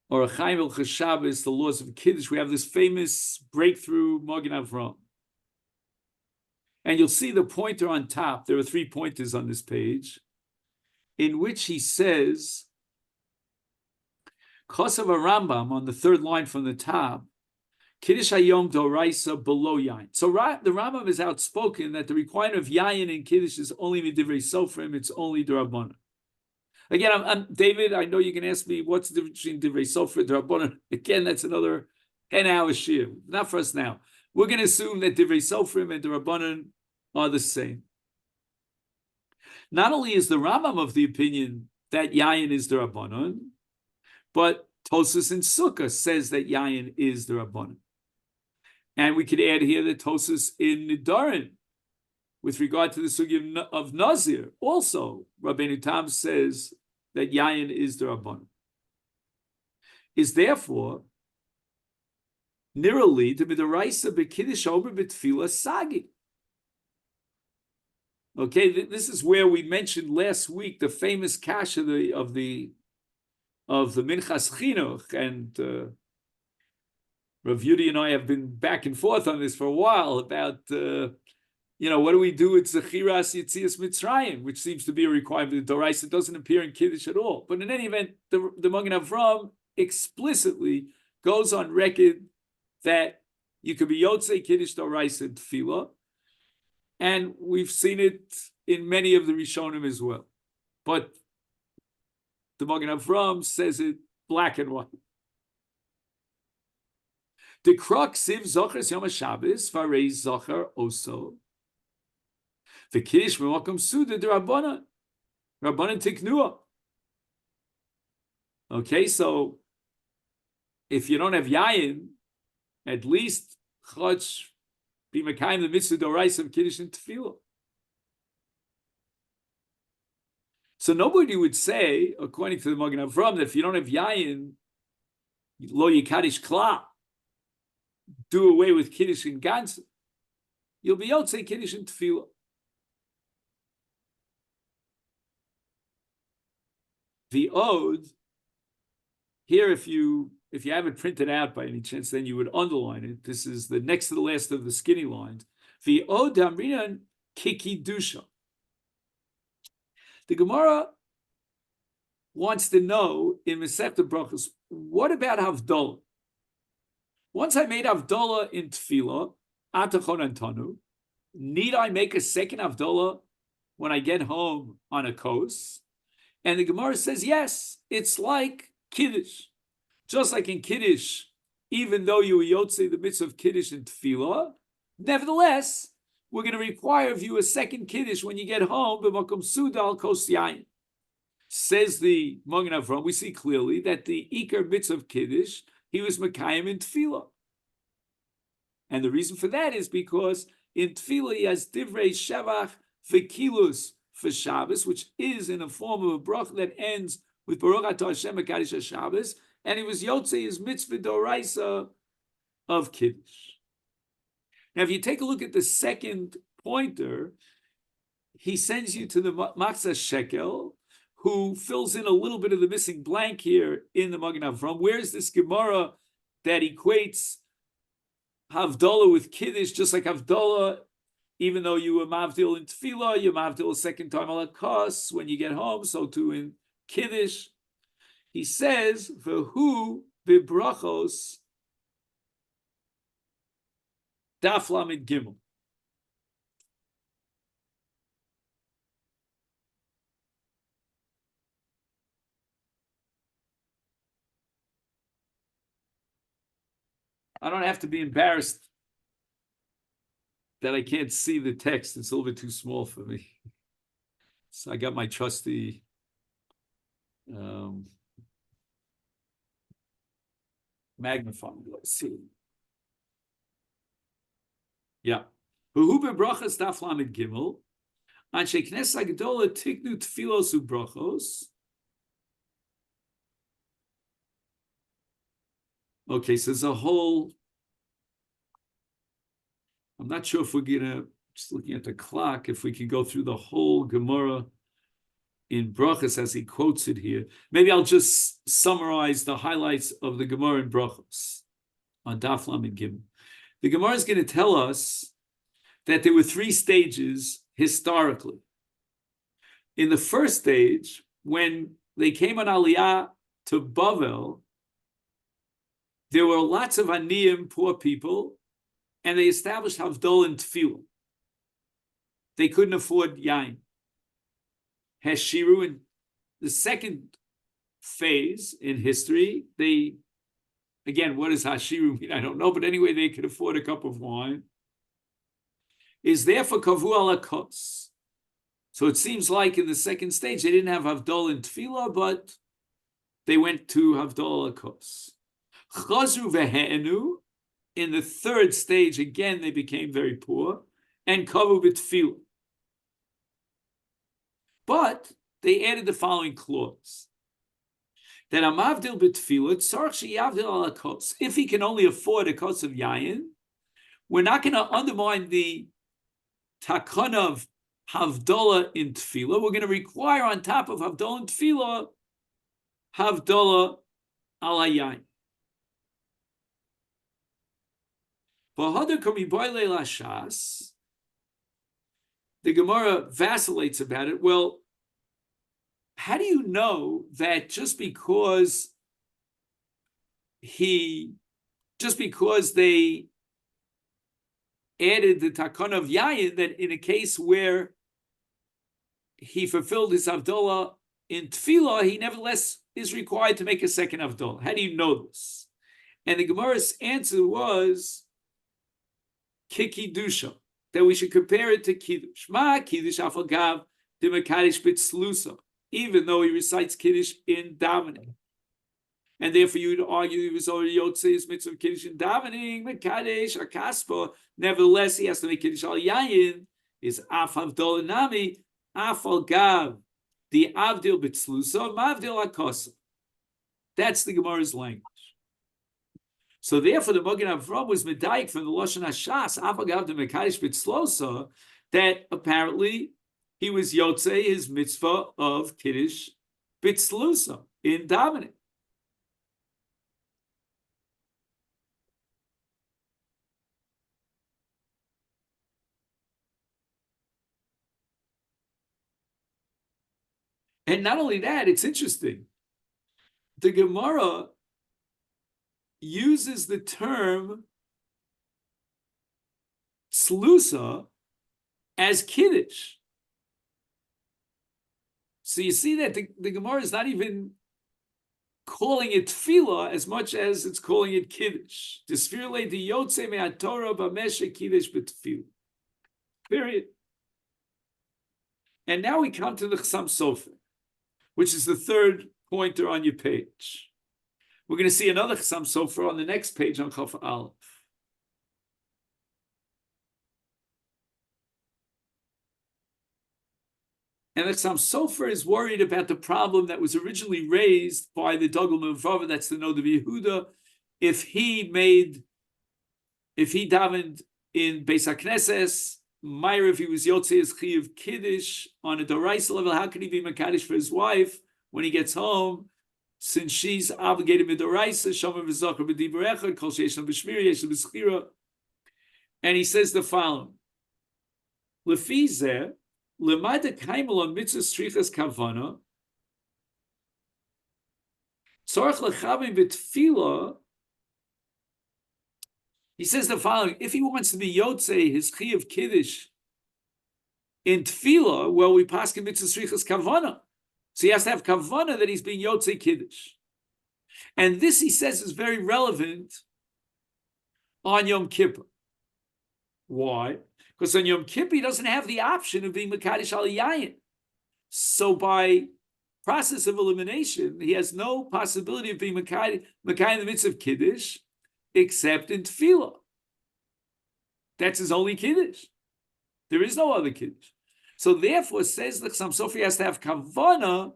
Speaker 1: or Chaim El Chashabis, the laws of Kiddush, we have this famous breakthrough Magen Avram. And you'll see the pointer on top. There are 3 pointers on this page, in which he says, Kosav Rambam, on the 3rd line from the top, Kiddush Hayom Doraisa below Yain. So the Rambam is outspoken that the requirement of Yain in Kiddush is only Midivrei Sofrim, it's only D'Rabbanan. Again, I'm David, I know you can ask me what's the difference between Divrei Sofrim and D'Rabbanan. Again, that's another 10-hour shiur. Not for us now. We're going to assume that Divrei Sofrim and D'Rabbanan are the same. Not only is the Rambam of the opinion that Yain is D'Rabbanan, but Tosas in Sukkah says that Yain is D'Rabbanan. And we could add here that Tosas in Nidarim, with regard to the sugya of Nazir, also Rabbeinu Tam says that Yain is D'Rabbanan. Is therefore nearly the Midaraisa B'Kiddush Omer B'Tfilah Sagi. Okay, this is where we mentioned last week the famous kasha of the Minchas Chinuch, and Rav Yudi and I have been back and forth on this for a while about what do we do with Zechiras Yetzias Mitzrayim, which seems to be a requirement. The Doraisa doesn't appear in Kiddush at all. But in any event, the Magen Avram explicitly goes on record that you could be Yotzei Kiddush Doraisa and Tefillah, and we've seen it in many of the Rishonim as well. But the Magen Avram says it black and white. The crux siv zochers Yom HaShabbos varei zocher oso. The Kiddush Mewakom Suda the Rabbanan Tiknua. Okay, so if you don't have Yayin, at least Chotch be Mekayim the mitzvah dorais of Kiddush and Tefillah. So nobody would say, according to the Magen Avram, that if you don't have Yayin, lo yikadish kla, do away with Kiddush and Ganze. You'll be Yotzei Kiddush and Tefillah. The Ode, here if you have it printed out by any chance, then you would underline it. This is the next to the last of the skinny lines. The Ode Damrinan Kikidusha. The Gemara wants to know in Masechta Brachos, what about Havdalah? Once I made Havdalah in Tefillah, Atachon Antanu, need I make a second Havdalah when I get home on a kos? And the Gemara says, yes, it's like Kiddush. Just like in Kiddush, even though you were Yotzei the mitzvah of Kiddush and Tefillah, nevertheless, we're going to require of you a second Kiddush when you get home, b'makom suda al kos yayin. Says the Magen Avram, we see clearly that the Iker mitzvah of Kiddush, he was Mekayim in Tefillah. And the reason for that is because in Tefillah he has Divrei Shevach V'Kilus for Shabbos, which is in a form of a brach that ends with Baruch Atah Hashem HaKadosh HaShabbos, and he was Yotzei his mitzvah doraisa of Kiddush. Now, if you take a look at the second pointer, he sends you to the Matzah Shekel, who fills in a little bit of the missing blank here in the Magen Avram. Where's this Gemara that equates Havdalah with Kiddush, just like Havdalah, even though you were Mavdil in Tefillah, you're Mavdil a second time al kos when you get home, so too in Kiddush. He says, V'hu b'brachos Daf Lamed Gimel. I don't have to be embarrassed that I can't see the text. It's a little bit too small for me. So I got my trusty magnifying glass. See. Yeah. V'hu b'brachos Daf Lamed Gimel. Anshe Knesset HaGedolah tiknu tfilos u'brachos. Okay, so there's a whole I'm not sure if we're gonna, just looking at the clock, if we can go through the whole Gemara in Brachos as he quotes it here. Maybe I'll just summarize the highlights of the Gemara in Brachos on Daf Lamed Gimel. The Gemara is going to tell us that there were 3 stages historically. In the first stage, when they came on Aliyah to Bavel, there were lots of aniyim, poor people, and they established Havdol and Tefillah. They couldn't afford yain. Heshiru, in the second phase in history, they, again, what does Hashiru mean? I don't know, but anyway, they could afford a cup of wine. Is therefore kavu ala kos. So it seems like in the second stage, they didn't have Havdol and Tefillah, but they went to Havdol ala kos. Chazru vehe'enu. In the third stage, again, they became very poor, and kavu b'tefillah. But they added the following clause: that amavdil b'tefillah tzarich sheyavdil ala kos. If he can only afford a kos of yayin, we're not going to undermine the takana of havdalah in tefillah. We're going to require on top of havdalah in tefillah, havdalah ala yayin. The Gemara vacillates about it. Well, how do you know that just because they added the takana of yayin, that in a case where he fulfilled his avdolah in tefillah, he nevertheless is required to make a second avdolah? How do you know this? And the Gemara's answer was Kidusha, that we should compare it to Kiddush. Ma Kiddush afagav de mekadesh b'tzlusa, even though he recites Kiddush in davening. And therefore you would argue he was already Yotzei's mitzvah of Kiddush in davening, mekadesh, akaspa. Nevertheless, he has to make Kiddush al yayin, is af havdol nami, af al gav, the avdil b'tzlusa, mavdil akasa. That's the Gemara's language. So therefore, the Magen Avraham was medayik from the Lashon Hashas, Afagav de Mekadesh B'Tzlosa, that apparently he was Yotzei his mitzvah of Kiddush B'Tzlosa in davening. And not only that, it's interesting. The Gemara uses the term tzlusa as Kiddush. So you see that the Gemara is not even calling it tefillah as much as it's calling it Kiddush. Desfirle di yotze me'atorah b'meshe Kiddush b'tefillah. Period. And now we come to the Chassam Sofer, which is the third pointer on your page. We're going to see another Chassam Sofer on the next page on Chaf Aleph. And the Chassam Sofer is worried about the problem that was originally raised by the Dogel Mevava, that's the Nod of Yehuda. If he davened in Beis HaKnesses, Meir, if he was Yotzei as Chi of Kiddush on a Doraisa level, how can he be Mekadesh for his wife when he gets home? Since she's obligated midoraisa, shomer v'zocher b'divrei echad, kol sheyesh lam b'shmira, yesh lam b'schira. And he says the following: Lefi zeh, lemada kaimel on mitzvah strichas kavana, tzorach lechavim b'tefillah. He says the following: if he wants to be yotzei his chi of kiddush in tefillah, well, we pass him mitzvah strichas kavana. So he has to have kavanah that he's being Yotzei Kiddush. And this, he says, is very relevant on Yom Kippur. Why? Because on Yom Kippur, he doesn't have the option of being Mekadesh al Yayin. So by process of elimination, he has no possibility of being Mekadesh in the midst of Kiddush, except in Tefillah. That's his only Kiddush. There is no other Kiddush. So therefore, says the Chassam Sofer has to have kavana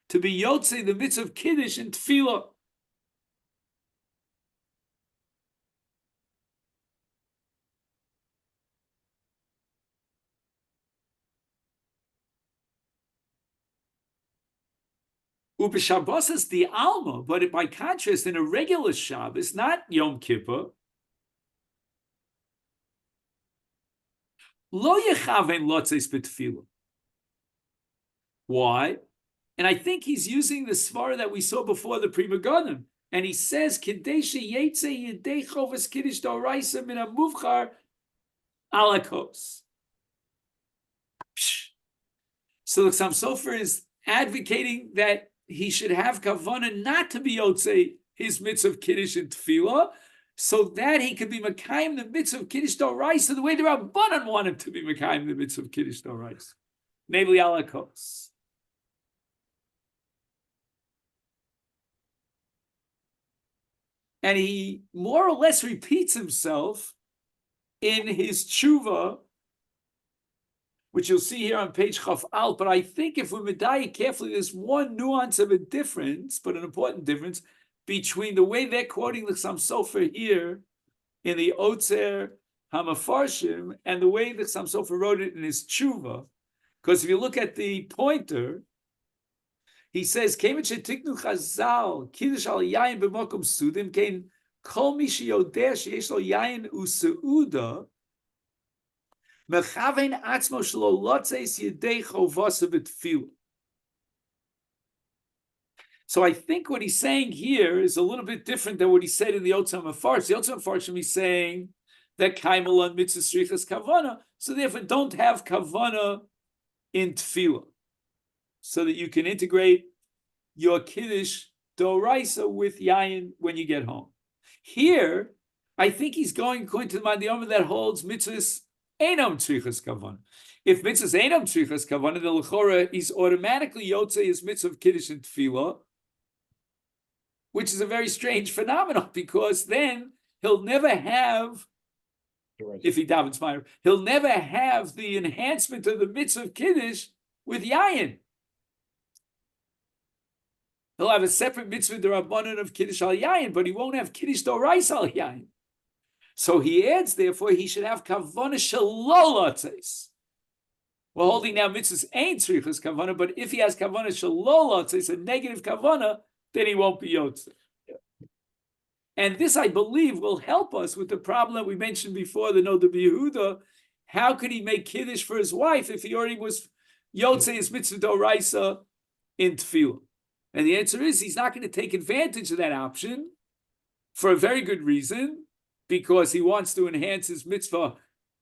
Speaker 1: to be yotzei the mitzvah of Kiddush and Tefillah. Shabbos is the Alma, but by contrast, in a regular Shabbos, not Yom Kippur, lo yechaven lotzes b'tefillah. Why? And I think he's using the svara that we saw before the Pri Megadim, and he says, "Kadesh yetze yedei chovas kiddush d'oraisa min hamuvchar alakos." So the Chassam Sofer is advocating that he should have kavanah not to be yotze his mitzvah of kiddush and tefillah, so that he could be mekayim the mitzvah of kiddush d'oraisa the way the Rabbanan want him to be mekayim the mitzvah of kiddush d'oraisa, namely alakos. And he more or less repeats himself in his tshuva, which you'll see here on page Chaf Al. But I think if we medayik carefully, there's one nuance of a difference, but an important difference, between the way they're quoting the Chassam Sofer here in the Otzer Hamafarshim and the way the Chassam Sofer wrote it in his tshuva. Because if you look at the pointer, he says, "Kemet shetiknu Chazal kiddush al yayin b'mokum sudim kein kol mi sheyodeh sheyesh lo yayin useuda mechavein atzmo shelo lotzeis yedei chovasa b'tefillah." So I think what he's saying here is a little bit different than what he said in the Otzam Afarsh. The Otzam Afarsh he's saying that kaimel on mitzvah strichas kavana, so therefore don't have kavana in tefillah, so that you can integrate your kiddush d'oraisa with yayin when you get home. Here, I think he's going according to the Mandiyama that holds mitzvahs einam tzrichas kavanah. If mitzvahs einam tzrichas kavanah, then l'chora he's automatically yotze his mitzvah of kiddush and tefillah, which is a very strange phenomenon, because then he'll never have, if he davens Meir, he'll never have the enhancement of the mitzvah of kiddush with yayin. He'll have a separate mitzvah d'Rabbanan of kiddush al yayin, but he won't have kiddush d'oraisa al yayin. So he adds, therefore, he should have kavanah shalolatzes. We're holding now mitzvahs ain't tzrichas kavanah, but if he has kavanah shalolatzes, a negative kavanah, then he won't be yotze. And this, I believe, will help us with the problem that we mentioned before, the Noda B'Yehuda. How could he make kiddush for his wife if he already was yotze his mitzvah d'oraisa in tefillah? And the answer is he's not going to take advantage of that option for a very good reason, because he wants to enhance his mitzvah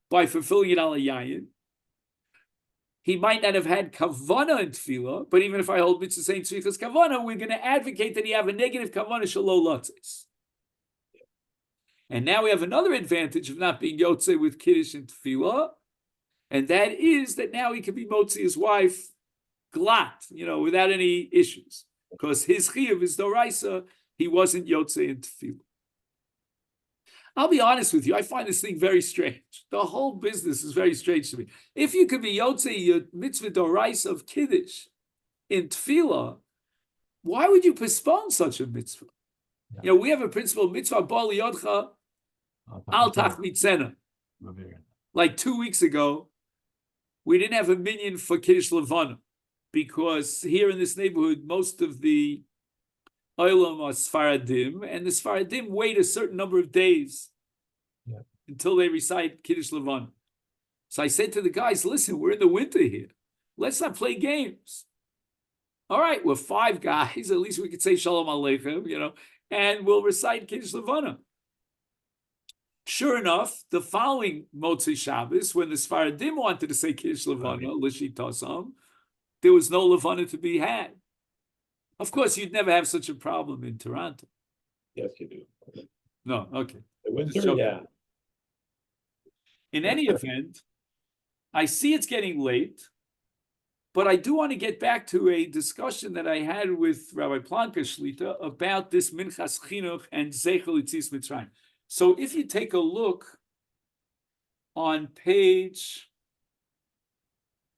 Speaker 1: by fulfilling it al yayin. He might not have had kavanah in tefillah, but even if I hold mitzvah saying tzrichas kavanah, we're going to advocate that he have a negative kavanah shelo latzes. And now we have another advantage of not being yotze with kiddush and tefillah, and that is that now he can be motzi his wife glat, without any issues, because his chiyuv is doraisa, he wasn't yotze in tefillah. I'll be honest with you, I find this thing very strange. The whole business is very strange to me. If you could be yotze your mitzvah doraisa of kiddush in tefillah, why would you postpone such a mitzvah? Yeah. We have a principle, mitzvah bal yodcha al tachmitzena. Like 2 weeks ago, we didn't have a minyan for kiddush levana, because here in this neighborhood, most of the olam are Sfaradim, and the Sfaradim wait a certain number of days until they recite kiddush levana. So I said to the guys, listen, we're in the winter here. Let's not play games. All right, we're 5 guys. At least we could say shalom aleichem, and we'll recite kiddush levana. Sure enough, the following Motzei Shabbos, when the Sfaradim wanted to say kiddush levana, l'shitasam, there was no levana to be had. Of course, you'd never have such a problem in Toronto.
Speaker 3: Yes, you do.
Speaker 1: No, okay.
Speaker 3: The winter, yeah.
Speaker 1: In any event, I see it's getting late, but I do want to get back to a discussion that I had with Rabbi Planka Shlita about this Minchas Chinuch and Zeichel Yitzis Mitzrayim. So if you take a look on page,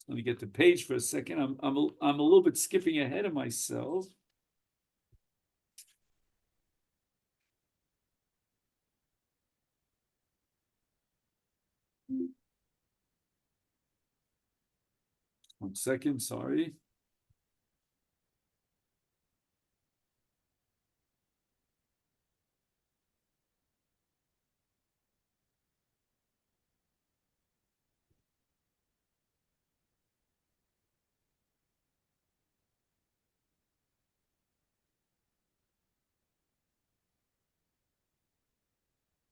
Speaker 1: let me get the page for a second. I'm a little bit skipping ahead of myself. One second, sorry.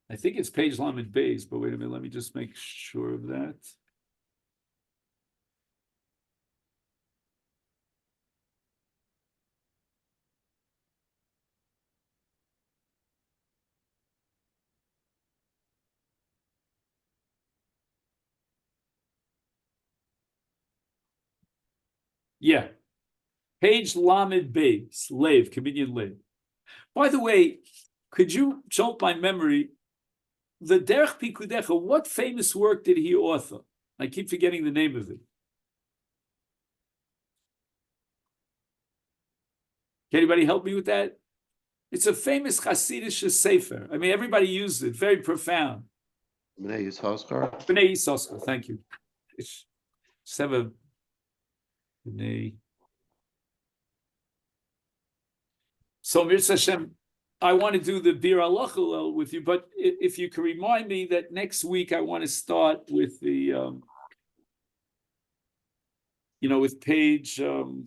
Speaker 1: I think it's page Lamed Beis, but wait a minute, let me just make sure of that. Yeah, page Lamed Beis, Lev, communion Lev. By the way, could you jolt my memory? The Derech Pikudecha, what famous work did he author? I keep forgetting the name of it. Can anybody help me with that? It's a famous Hasidic sefer. I mean, everybody uses it. Very profound.
Speaker 4: Bnei Yissaschar.
Speaker 1: Bnei Yissaschar. Thank you. Just have a Bnei. So Mirza Hashem, I want to do the Bir Alachal with you, but if you can remind me that next week I want to start with the, with page maybe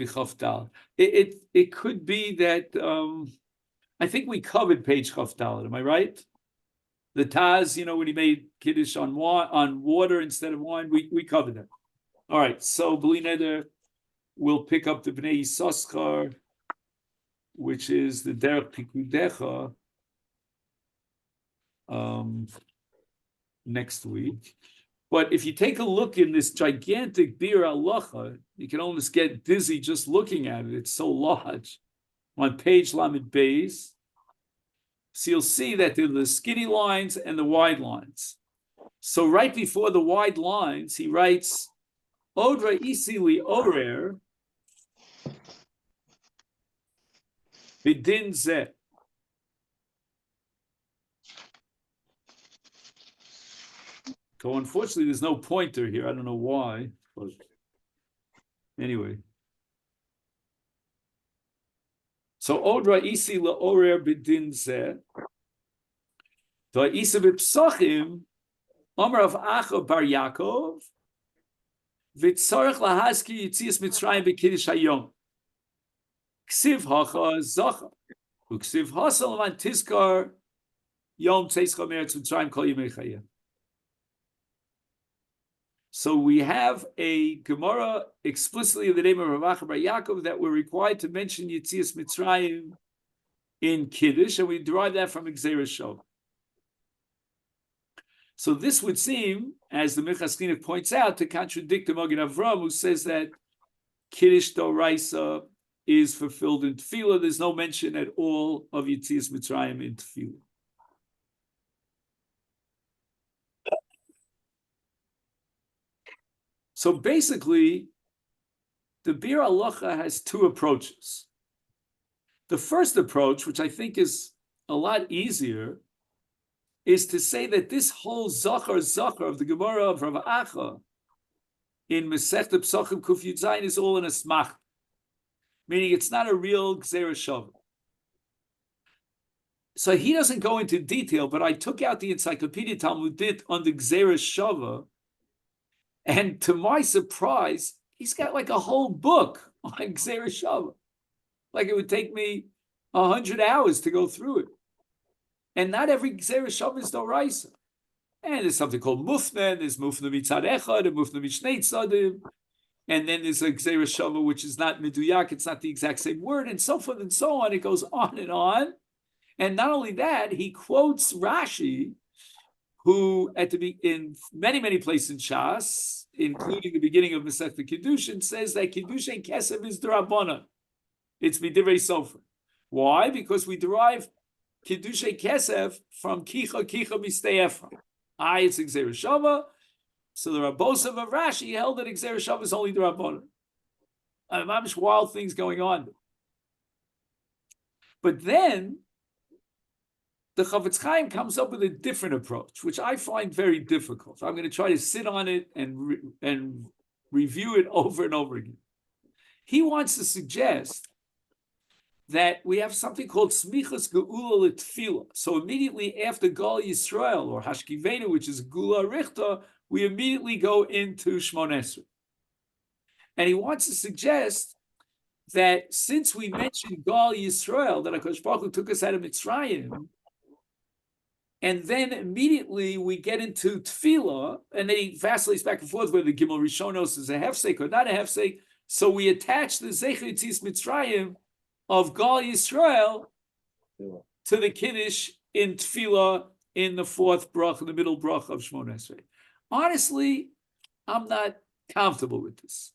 Speaker 1: Chavdal. It could be that I think we covered page Chavdal. Am I right? The Taz, when he made Kiddush on water instead of wine, we covered that. All right, so Bli Neder, we'll pick up the Bnei Yissaschar, which is the Derech Pikudecha, next week. But if you take a look in this gigantic Bir Halacha, you can almost get dizzy just looking at it. It's so large. On page Lamed Beis, so you'll see that there are the skinny lines and the wide lines. So right before the wide lines, he writes, Odra Isili Orer, Bidin Zeh. So unfortunately, there's no pointer here. I don't know why, but anyway. So Odra Isi Orer Bidin Zeh. Da Isa B'Psachim, Omer of Acha Bar Yaakov, V'tzarech Lahaski Yitzias Mitzrayim B'Kiddush Hayom. Ksiv Hacha Zacha. Uksiv Hasal Man Tizkar Yom Tzeischah Meretz Mitzrayim Kol Yemei Chayim. So we have a Gemara explicitly in the name of Rav Acha Bar Yaakov that we're required to mention Yitzias Mitzrayim in Kiddush, and we derive that from Gzeira Shov. So this would seem, as the Minchas Chinuch points out, to contradict the Magen Avram, who says that Kiddush Doraisa is fulfilled in Tefillah. There's no mention at all of Yitzias Mitzrayim in Tefillah. So basically, the Bir Halacha has two approaches. The first approach, which I think is a lot easier, is to say that this whole Zachar of the Gemara of Rav Acha in Masechta Pesachim Kuf Yud Zayin is all in a smach, meaning it's not a real Gzeira Shava. So he doesn't go into detail, but I took out the Encyclopedia Talmudit on the Gzeira Shava, and to my surprise, he's got like a whole book on Gzeira Shava. Like it would take me 100 hours to go through it. And not every Gzeira Shava is Doraisa. And there's something called Mufna, there's Mufna Mitzad Echad, and Mufna Mishnei Tzadim. And then there's a Gzeira Shava, which is not Miduyak, it's not the exact same word, and so forth and so on. It goes on and on. And not only that, he quotes Rashi, who in many places in Shas, including the beginning of Masechta Kiddushin, says that Kiddushin Kesef is D'Rabbanan. It's Midivrei Sofer. Why? Because we derive Kiddushin Kesef from Kicha Mistei Ephraim. It's Gzeira Shava. So the Rabbosav of Rashi held that Gzeira Shava is only D'Rabbanan. Mamish wild things going on. But then the Chavetz Chaim comes up with a different approach, which I find very difficult. I'm going to try to sit on it and review it over and over again. He wants to suggest that we have something called Smichas Geula L'Tfila. So immediately after Gal Yisrael, or Hashkivenu, which is Gula Richta, we immediately go into Shmon Esrei. And he wants to suggest that since we mentioned Gal Yisrael, that HaKadosh Baruch Hu took us out of Mitzrayim, And then immediately we get into tefillah, and then he vacillates back and forth whether the Gimel Rishonos is a hefsek or not a hefsek. So we attach the Zecher Yetzias Mitzrayim of Gal Yisrael to the Kiddush in tefillah in the fourth brach, in the middle brach of Shmona Esrei. Honestly, I'm not comfortable with this.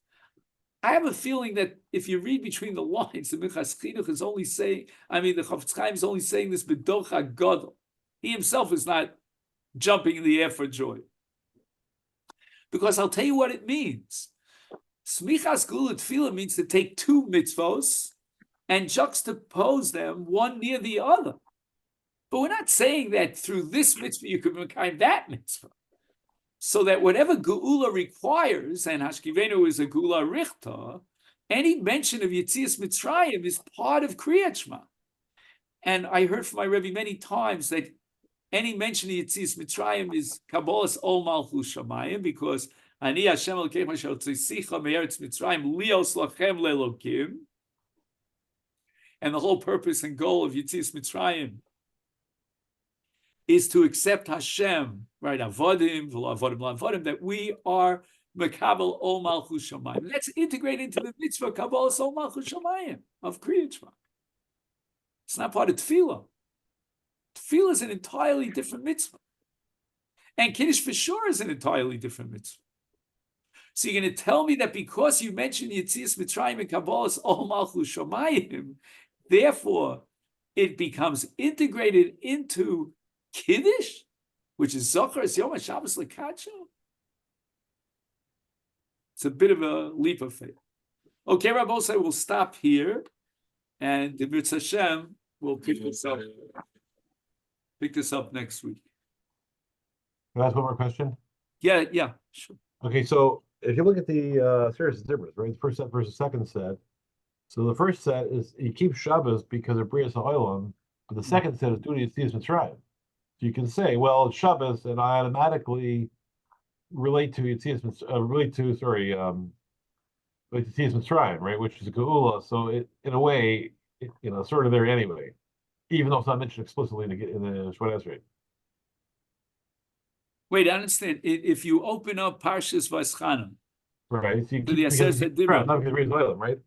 Speaker 1: I have a feeling that if you read between the lines, the Minchas Chinuch is only saying, the Chofetz Chaim is only saying this b'doch hagadol. He himself is not jumping in the air for joy. Because I'll tell you what it means. Smichas Gula Tefillah means to take two mitzvos and juxtapose them one near the other. But we're not saying that through this mitzvah you can make that mitzvah. So that whatever Geula requires, and Hashkivenu is a Geula Richta, any mention of Yetzias Mitzrayim is part of Kriyat Shema. And I heard from my Rebbe many times that any mention of Yetzias Mitzrayim is Kabbalas Ol Malchus Shamayim, because Ani Hashem Elokeim Asher Tzisicha Me'eretz Mitzrayim Lios Lachem Le'Elokim. And the whole purpose and goal of Yetzias Mitzrayim is to accept Hashem, right? Avodim, v'lo avodim, lo avodim, that we are Mekabel Ol Malchus Shamayim. Let's integrate into the mitzvah Kabbalas Ol Malchus Shamayim of Kriyat Shema. It's not part of Tefillah. Tefillah is an entirely different mitzvah. And Kiddush for sure is an entirely different mitzvah. So you're going to tell me that because you mentioned Yetzias Mitzrayim and Kabbalas Ol Malchus Shamayim, therefore it becomes integrated into Kiddush, which is Zochar es Yom HaShabbos L'Kadsho? It's a bit of a leap of faith. Okay, Rabbi Osai, we'll stop here, and the B'Tz Hashem will pick this up next week.
Speaker 3: Can I ask one more question?
Speaker 1: Yeah, sure.
Speaker 3: Okay, so if you look at the Series Zibras, right, the first set versus second set. So the first set is you keep Shabbos because of Brias HaOlam, but the second set is due to Yetzias Mitzrayim. So you can say, well, it's Shabbos, and I automatically relate to Yetzias Mitzrayim, right, which is a Geula. So it, in a way, sort of there anyway, even though it's not mentioned explicitly in the Shemona Esrei.
Speaker 1: Wait, I understand. If you open up Parshas Vayischanan,
Speaker 3: right? So you
Speaker 1: to the Aseret HaDibros,
Speaker 3: not because of Olam, right?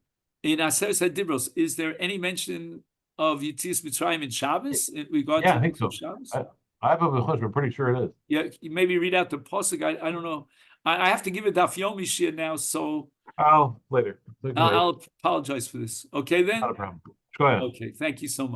Speaker 1: In Aseret HaDibros, is there any mention of Yetzias Mitzrayim in Shabbos in regard to
Speaker 3: I think so.
Speaker 1: Shabbos?
Speaker 3: I have a hunch, but I'm pretty sure it is.
Speaker 1: Yeah, maybe read out the pasuk. I don't know. I have to give a Daf Yomi shir now, so
Speaker 3: I'll later.
Speaker 1: I'll apologize for this. Okay, then.
Speaker 3: Not a problem. Go ahead.
Speaker 1: Okay, thank you so much.